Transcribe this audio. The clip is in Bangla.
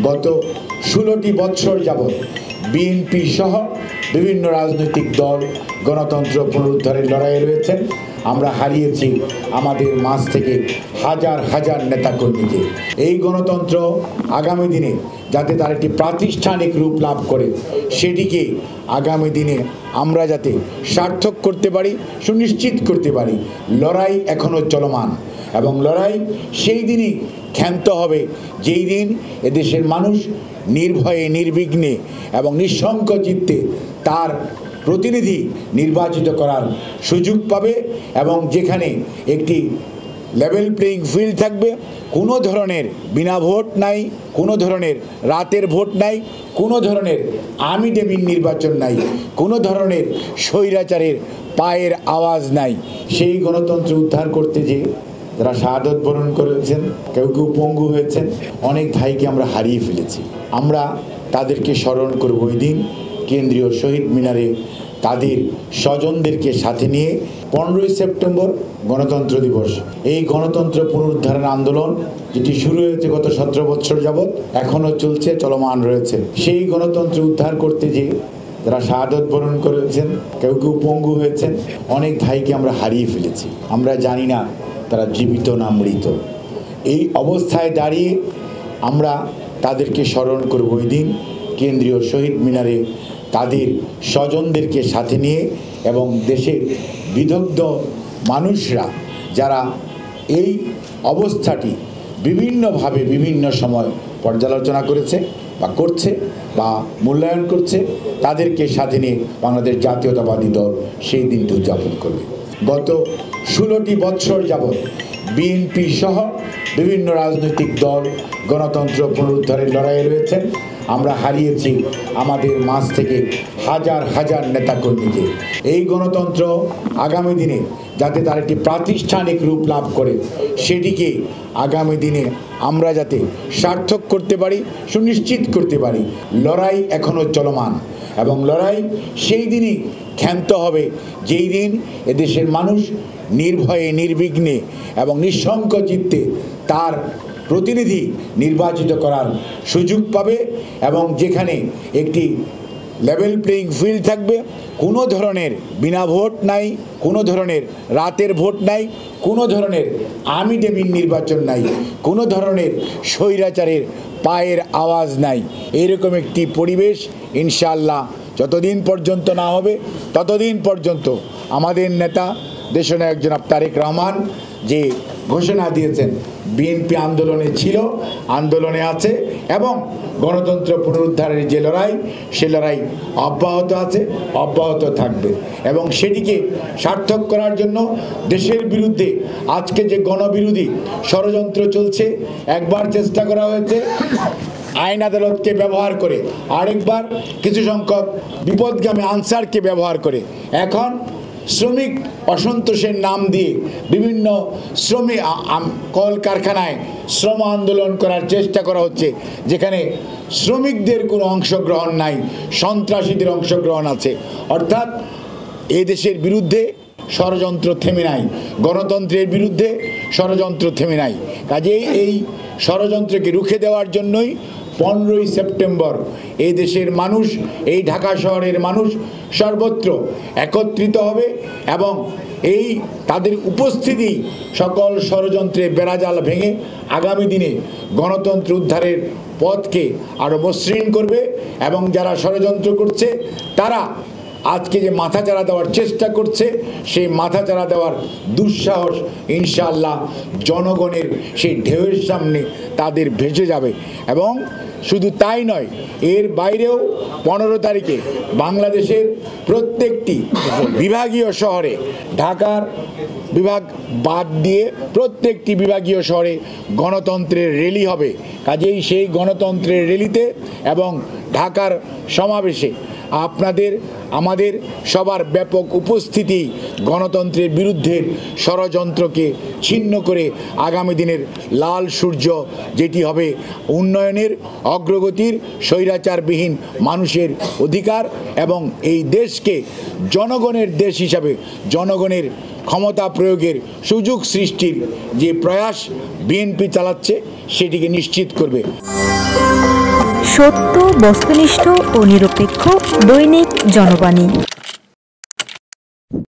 গত 16টি বৎসর যাবৎ বিএনপি সহ বিভিন্ন রাজনৈতিক দল গণতন্ত্র পুনরুদ্ধারের লড়াইয়ে রয়েছেন। আমরা হারিয়েছি আমাদের মাঝ থেকে হাজার হাজার নেতাকর্মীকে। এই গণতন্ত্র আগামী দিনে যাতে তার একটি প্রাতিষ্ঠানিক রূপ লাভ করে, সেটিকে আগামী দিনে আমরা যাতে সার্থক করতে পারি, সুনিশ্চিত করতে পারি। লড়াই এখনও চলমান এবং লড়াই সেই দিনই ক্ষান্ত হবে যেই দিন এদেশের মানুষ নির্ভয়ে, নির্বিঘ্নে এবং নিঃশঙ্ক চিত্তে তার প্রতিনিধি নির্বাচিত করার সুযোগ পাবে এবং যেখানে একটি লেভেল প্লেইং ফিল্ড থাকবে। কোনো ধরনের বিনা ভোট নাই, কোনো ধরনের রাতের ভোট নাই, কোনো ধরনের আমিডেমিন নির্বাচন নাই, কোনো ধরনের স্বৈরাচারের পায়ের আওয়াজ নাই। সেই গণতন্ত্র উদ্ধার করতে যে যারা শাহাদত বরণ করেছেন, কেউ কেউ পঙ্গু হয়েছেন, অনেক ভাইকে আমরা হারিয়ে ফেলেছি। আমরা তাদেরকে স্মরণ করব ওই দিন কেন্দ্রীয় শহীদ মিনারে তাদের স্বজনদেরকে সাথে নিয়ে। 15ই সেপ্টেম্বর গণতন্ত্র দিবস। এই গণতন্ত্র পুনরুদ্ধারের আন্দোলন যেটি শুরু হয়েছে গত 17 বছর যাবৎ, এখনও চলছে, চলমান রয়েছে। সেই গণতন্ত্র উদ্ধার করতে যে যারা শাহাদত বরণ করেছেন, কেউ কেউ পঙ্গু হয়েছেন, অনেক ভাইকে আমরা হারিয়ে ফেলেছি। আমরা জানি না তারা জীবিত না মৃত। এই অবস্থায় দাঁড়িয়ে আমরা তাদেরকে স্মরণ করব ওই দিন কেন্দ্রীয় শহীদ মিনারে তাদের স্বজনদেরকে সাথে নিয়ে এবং দেশের বিদগ্ধ মানুষরা যারা এই অবস্থাটি বিভিন্নভাবে বিভিন্ন সময় পর্যালোচনা করেছে বা করছে বা মূল্যায়ন করছে, তাদেরকে সাথে নিয়ে বাংলাদেশ জাতীয়তাবাদী দল সেই দিনটি উদযাপন করবে। গত 16টি বৎসর যাবৎ বিএনপি সহ বিভিন্ন রাজনৈতিক দল গণতন্ত্র পুনরুদ্ধারের লড়াইয়ে রয়েছেন। আমরা হারিয়েছি আমাদের মাঝ থেকে হাজার হাজার নেতাকর্মীকে। এই গণতন্ত্র আগামী দিনে যাতে তার একটি প্রাতিষ্ঠানিক রূপ লাভ করে, সেটিকে আগামী দিনে আমরা যাতে সার্থক করতে পারি, সুনিশ্চিত করতে পারি। লড়াই এখনও চলমান এবং লড়াই সেই দিনই ক্ষান্ত হবে যেই দিন এদেশের মানুষ নির্ভয়ে, নির্বিঘ্নে এবং নিঃশঙ্ক চিত্তে তার প্রতিনিধি নির্বাচিত করার সুযোগ পাবে এবং যেখানে একটি লেভেল প্লেইং ফিল্ড থাকবে। কোনো ধরনের বিনা ভোট নাই, কোনো ধরনের রাতের ভোট নাই, কোনো ধরনের আমিডেমিন নির্বাচন নাই, কোনো ধরনের স্বৈরাচারের পায়ের আওয়াজ নাই। এরকম একটি পরিবেশ ইনশাআল্লাহ যতদিন পর্যন্ত না হবে, ততদিন পর্যন্ত আমাদের নেতা দেশনায়ক জনাব তারেক রহমান যে ঘোষণা দিয়েছেন, বিএনপি আন্দোলনে ছিল, আন্দোলনে আছে এবং গণতন্ত্র পুনরুদ্ধারের যে লড়াই, সে লড়াই অব্যাহত আছে, অব্যাহত থাকবে এবং সেটিকে সার্থক করার জন্য দেশের বিরুদ্ধে আজকে যে গণবিরোধী ষড়যন্ত্র চলছে, একবার চেষ্টা করা হয়েছে আইন আদালতকে ব্যবহার করে, আরেকবার কিছু সংখ্যক বিপদগামী আনসারকে ব্যবহার করে, এখন শ্রমিক অসন্তোষের নাম দিয়ে বিভিন্ন শ্রমিক কলকারখানায় শ্রম আন্দোলন করার চেষ্টা করা হচ্ছে, যেখানে শ্রমিকদের কোনো অংশগ্রহণ নাই, সন্ত্রাসীদের অংশগ্রহণ আছে। অর্থাৎ এই দেশের বিরুদ্ধে ষড়যন্ত্র থেমে নাই, গণতন্ত্রের বিরুদ্ধে ষড়যন্ত্র থেমে নাই। কাজেই এই ষড়যন্ত্রকে রুখে দেওয়ার জন্যই 15ই সেপ্টেম্বর এই দেশের মানুষ, এই ঢাকা শহরের মানুষ সর্বত্র একত্রিত হবে এবং এই তাদের উপস্থিতি সকল ষড়যন্ত্রের বেড়াজাল ভেঙে আগামী দিনে গণতন্ত্র উদ্ধারের পথকে আরও মসৃণ করবে এবং যারা ষড়যন্ত্র করছে তারা আজকে যে মাথাচাড়া দেওয়ার চেষ্টা করছে, সেই মাথাচাড়া দেওয়ার দুঃসাহস ইনশাআল্লাহ জনগণের সেই ঢেউয়ের সামনে তাদের ভেসে যাবে। এবং শুধু তাই নয়, এর বাইরেও 15 তারিখে বাংলাদেশের প্রত্যেকটি বিভাগীয় শহরে, ঢাকার বিভাগ বাদ দিয়ে প্রত্যেকটি বিভাগীয় শহরে গণতন্ত্রের র্যালি হবে। কাজেই সেই গণতন্ত্রের র্যালিতে এবং ঢাকার সমাবেশে আপনাদের, আমাদের সবার ব্যাপক উপস্থিতি গণতন্ত্রের বিরুদ্ধে ষড়যন্ত্রকে ছিন্ন করে আগামী দিনের লাল সূর্য যেটি হবে উন্নয়নের, অগ্রগতির, স্বৈরাচারবিহীন মানুষের অধিকার এবং এই দেশকে জনগণের দেশ হিসাবে জনগণের ক্ষমতা প্রয়োগের সুযোগ সৃষ্টির যে প্রয়াস বিএনপি চালাচ্ছে, সেটিকে নিশ্চিত করবে। সত্য, বস্তুনিষ্ঠ ও নিরপেক্ষ দৈনিক জনবাণী।